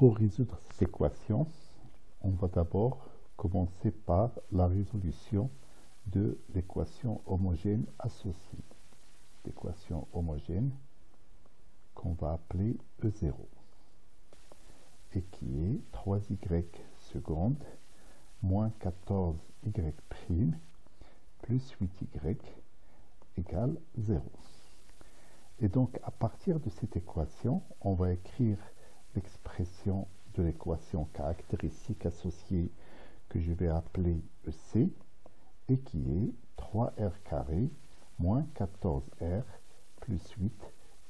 Pour résoudre cette équation, on va d'abord commencer par la résolution de l'équation homogène associée. L'équation homogène qu'on va appeler E0 et qui est 3y seconde moins 14y prime plus 8y égale 0. Et donc à partir de cette équation, on va écrire l'expression de l'équation caractéristique associée que je vais appeler EC et qui est 3r carré moins 14r plus 8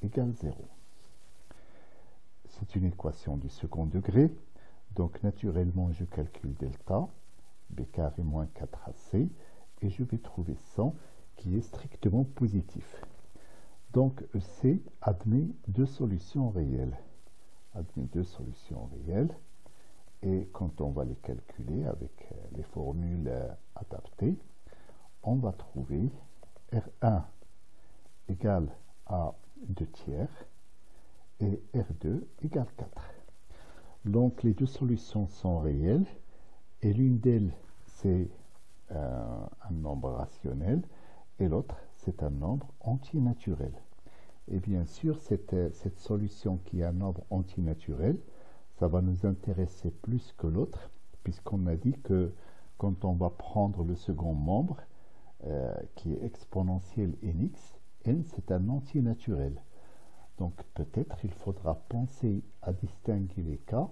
égale 0. C'est une équation du second degré, donc naturellement je calcule delta, b carré moins 4ac, et je vais trouver 100 qui est strictement positif. Donc EC admet deux solutions réelles. Et quand on va les calculer avec les formules adaptées, on va trouver R1 égale à 2 tiers et R2 égale 4. Donc les deux solutions sont réelles et l'une d'elles c'est un nombre rationnel et l'autre c'est un nombre antinaturel. Et bien sûr, cette solution qui est un nombre antinaturel, ça va nous intéresser plus que l'autre, puisqu'on a dit que quand on va prendre le second membre, qui est exponentiel nx, n c'est un antinaturel. Donc peut-être il faudra penser à distinguer les cas,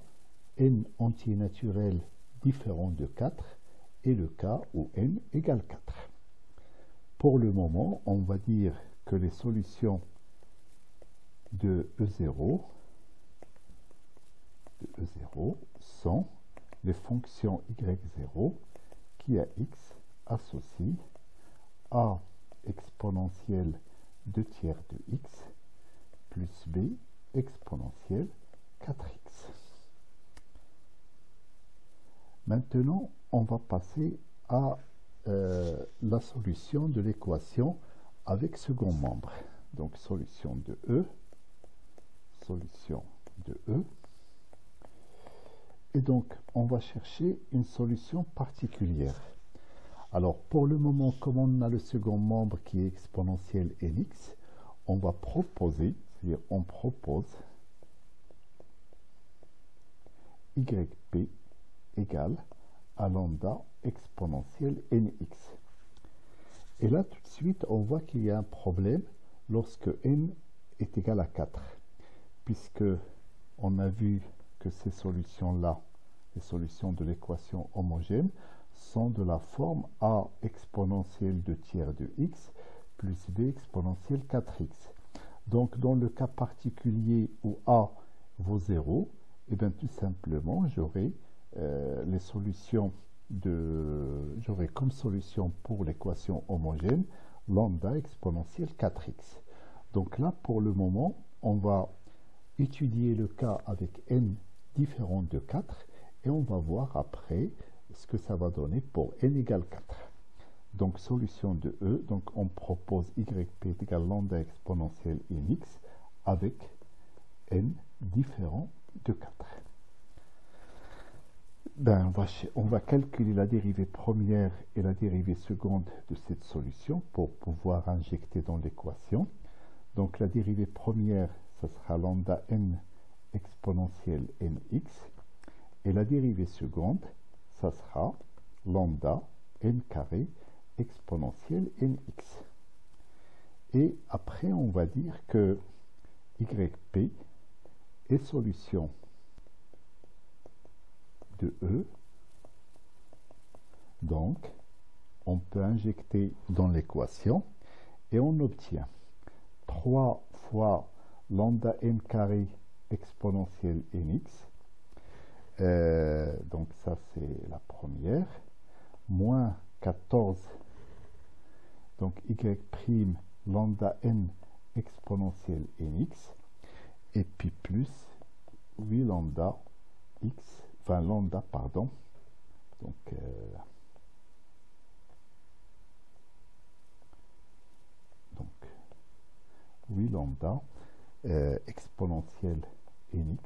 n antinaturel différent de 4, et le cas où n égale 4. Pour le moment, on va dire que les solutions de E0 sont les fonctions y0 qui à x associe a exponentielle 2 tiers de x plus b exponentielle 4x. Maintenant, on va passer à la solution de l'équation avec second membre. Donc solution de E. Et donc, on va chercher une solution particulière. Alors, pour le moment, comme on a le second membre qui est exponentiel nx, on va proposer, c'est-à-dire on propose yp égale à lambda exponentiel nx. Et là, tout de suite, on voit qu'il y a un problème lorsque n est égal à 4. Puisque on a vu que ces solutions-là, les solutions de l'équation homogène, sont de la forme a exponentielle 2 tiers de x plus b exponentielle 4x. Donc, dans le cas particulier où a vaut 0, et bien tout simplement, j'aurai j'aurai comme solution pour l'équation homogène lambda exponentielle 4x. Donc là, pour le moment, on va étudier le cas avec n différent de 4 et on va voir après ce que ça va donner pour n égale 4. Donc solution de E, donc on propose yp égale lambda exponentielle nx avec n différent de 4. Ben, on va calculer la dérivée première et la dérivée seconde de cette solution pour pouvoir injecter dans l'équation. Donc la dérivée première, ça sera lambda n exponentielle nx. Et la dérivée seconde, ça sera lambda n carré exponentielle nx. Et après, on va dire que yp est solution de E. Donc, on peut injecter dans l'équation et on obtient 3 fois lambda n carré exponentielle nx, donc ça c'est la première, moins 14, donc y prime lambda n exponentielle nx, et puis plus 8 lambda x, enfin lambda, pardon, donc 8 lambda exponentielle nx,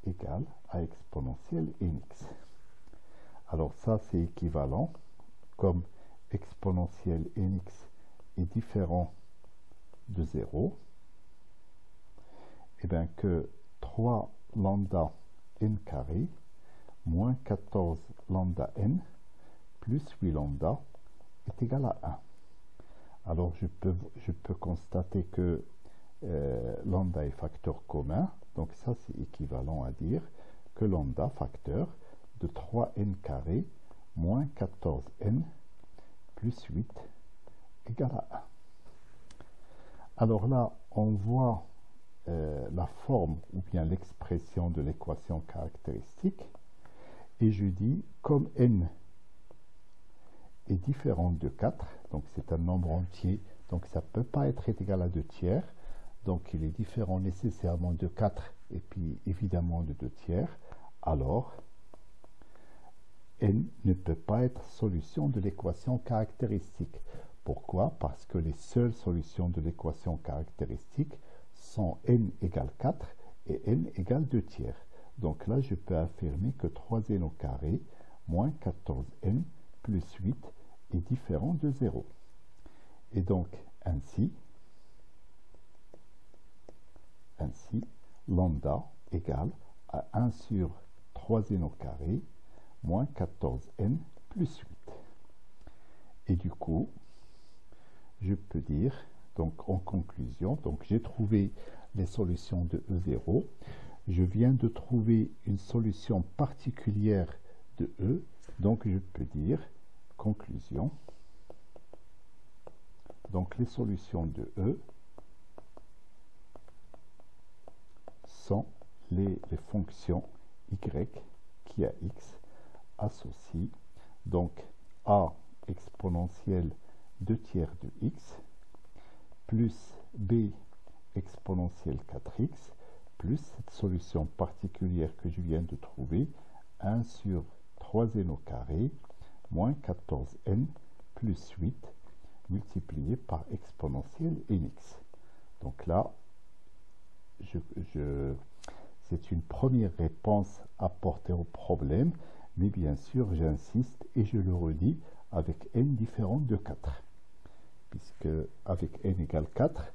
y égale à exponentielle nx. Alors ça, c'est équivalent, comme exponentielle nx est différent de 0, et bien que 3 lambda n carré moins 14 lambda n plus 8 lambda est égal à 1. Alors je peux constater que lambda est facteur commun, donc ça c'est équivalent à dire que lambda facteur de 3n carré moins 14n plus 8 égale à 1. Alors là, on voit la forme ou bien l'expression de l'équation caractéristique, et je dis comme n est différent de 4, donc c'est un nombre entier, donc ça ne peut pas être égal à 2 tiers, donc il est différent nécessairement de 4 et puis évidemment de 2 tiers, alors n ne peut pas être solution de l'équation caractéristique. Pourquoi? Parce que les seules solutions de l'équation caractéristique sont n égale 4 et n égale 2 tiers. Donc là, je peux affirmer que 3n au carré moins 14n plus 8 est différent de 0. Et donc, ainsi, lambda égale à 1 sur 3n au carré moins 14n plus 8. Et du coup, je peux dire, donc en conclusion, donc j'ai trouvé les solutions de E0. Je viens de trouver une solution particulière de E, donc je peux dire, conclusion, donc les solutions de E sont les fonctions y qui à x associent donc a exponentielle 2 tiers de x plus b exponentielle 4x plus cette solution particulière que je viens de trouver, 1 sur 3n au carré moins 14n plus 8 multiplié par exponentielle nx. Donc là, c'est une première réponse apportée au problème, mais bien sûr, j'insiste et je le redis avec n différent de 4. Puisque avec n égale 4,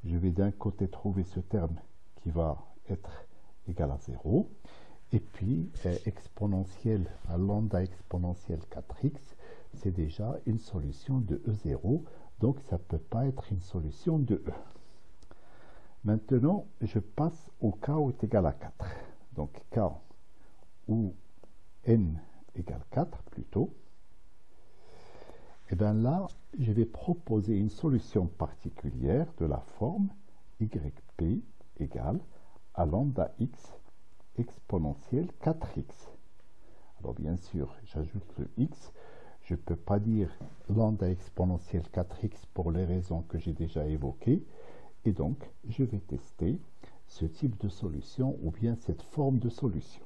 je vais d'un côté trouver ce terme qui va être égal à 0, et puis exponentielle à lambda exponentielle 4x, c'est déjà une solution de E0, donc ça ne peut pas être une solution de E. Maintenant, je passe au cas où est égal à 4. Donc, cas où n égale 4 plutôt. Et bien là, je vais proposer une solution particulière de la forme yp égale à lambda x exponentielle 4x. Alors bien sûr, j'ajoute le x. Je ne peux pas dire lambda exponentielle 4x pour les raisons que j'ai déjà évoquées. Et donc, je vais tester ce type de solution ou bien cette forme de solution.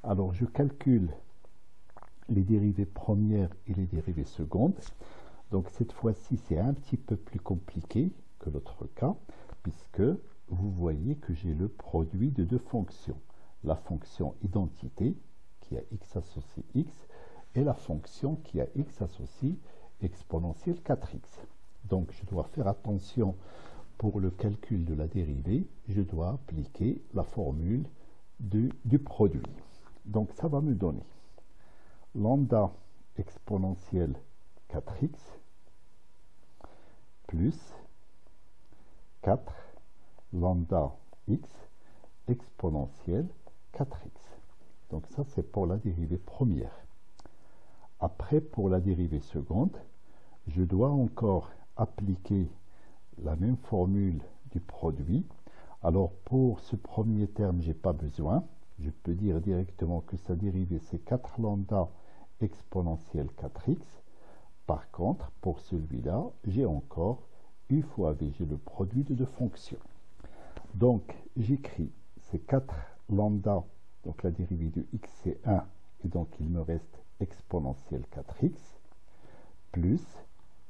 Alors, je calcule les dérivées premières et les dérivées secondes. Donc, cette fois-ci, c'est un petit peu plus compliqué que l'autre cas, puisque vous voyez que j'ai le produit de deux fonctions. La fonction identité, qui a x associé x, et la fonction qui a x associé exponentielle 4x. Donc, je dois faire attention. Pour le calcul de la dérivée, je dois appliquer la formule du produit. Donc, ça va me donner lambda exponentielle 4x plus 4 lambda x exponentielle 4x. Donc, ça, c'est pour la dérivée première. Après, pour la dérivée seconde, je dois encore appliquer la même formule du produit. Alors pour ce premier terme, j'ai pas besoin. Je peux dire directement que sa dérivée c'est 4 lambda exponentielle 4x. Par contre, pour celui-là, j'ai encore u fois v, j'ai le produit de deux fonctions. Donc j'écris c'est 4 lambda, donc la dérivée de x c'est 1, et donc il me reste exponentielle 4x, plus,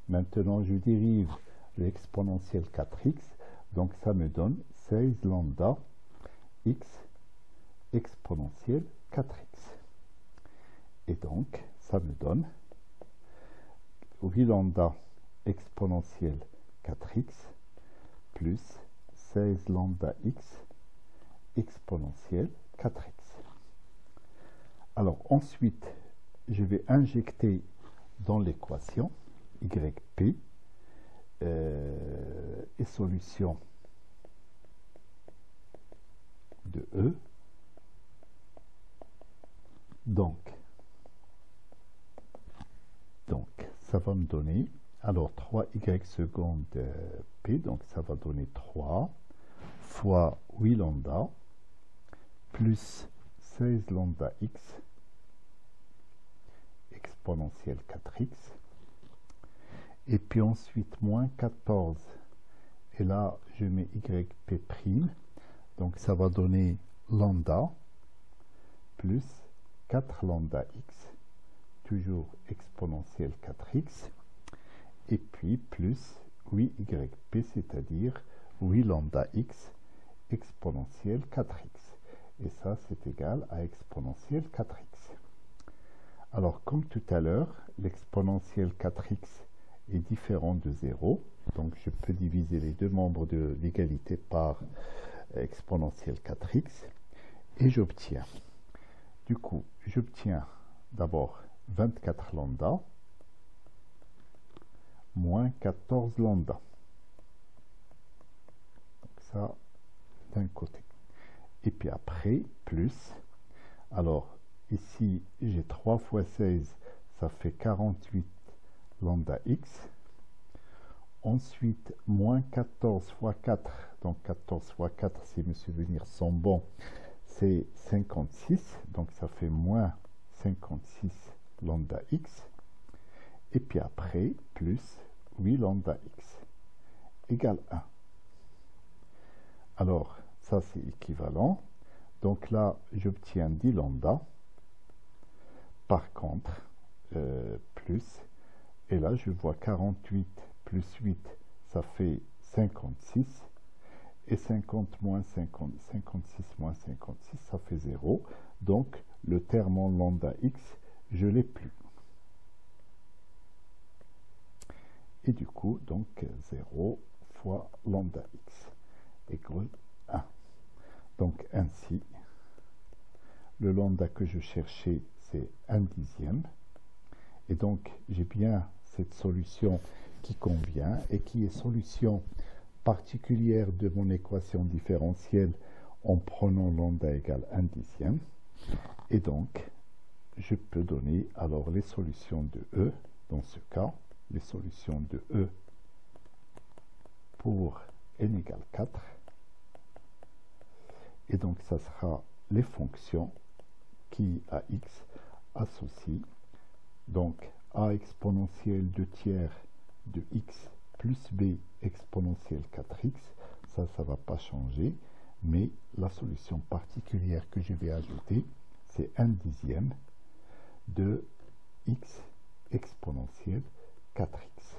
maintenant je dérive l'exponentielle 4x, donc ça me donne 16 lambda x exponentielle 4x. Et donc, ça me donne 8 lambda exponentielle 4x plus 16 lambda x exponentielle 4x. Alors ensuite, je vais injecter dans l'équation yp et solution de E. Donc ça va me donner, alors 3y seconde p, donc ça va donner 3 fois 8 lambda plus 16 lambda x exponentielle 4x, et puis ensuite moins 14, et là je mets yp', donc ça va donner lambda plus 4 lambda x, toujours exponentielle 4x, et puis plus 8yp, c'est-à-dire 8 lambda x exponentielle 4x. Et ça, c'est égal à exponentielle 4x. Alors, comme tout à l'heure, l'exponentielle 4x est différent de 0. Donc, je peux diviser les deux membres de l'égalité par exponentielle 4x. Et j'obtiens. Du coup, j'obtiens d'abord 24 lambda moins 14 lambda. Donc ça, d'un côté. Et puis après, plus. Alors, ici, j'ai 3 fois 16, ça fait 48 lambda x. Ensuite, moins 14 fois 4, donc 14 fois 4, si mes souvenirs sont bons, c'est 56, donc ça fait moins 56 lambda x. Et puis après, plus 8 lambda x égale 1. Alors, ça c'est équivalent. Donc là, j'obtiens 10 lambda. Par contre, plus, et là je vois 48 plus 8, ça fait 56. Et 50 moins 50, 56 moins 56, ça fait 0. Donc, le terme en lambda x, je ne l'ai plus. Et du coup, donc 0 fois lambda x égale 1. Donc ainsi, le lambda que je cherchais, c'est 1/10. Et donc, j'ai bien cette solution qui convient et qui est solution particulière de mon équation différentielle en prenant lambda égale 1/10. Et donc, je peux donner alors les solutions de E, dans ce cas, les solutions de E pour n égale 4. Et donc, ça sera les fonctions qui, à x, associent donc a exponentielle 2/3 de x plus b exponentielle 4x. Ça ne va pas changer, mais la solution particulière que je vais ajouter, c'est 1/10 de x exponentielle 4x.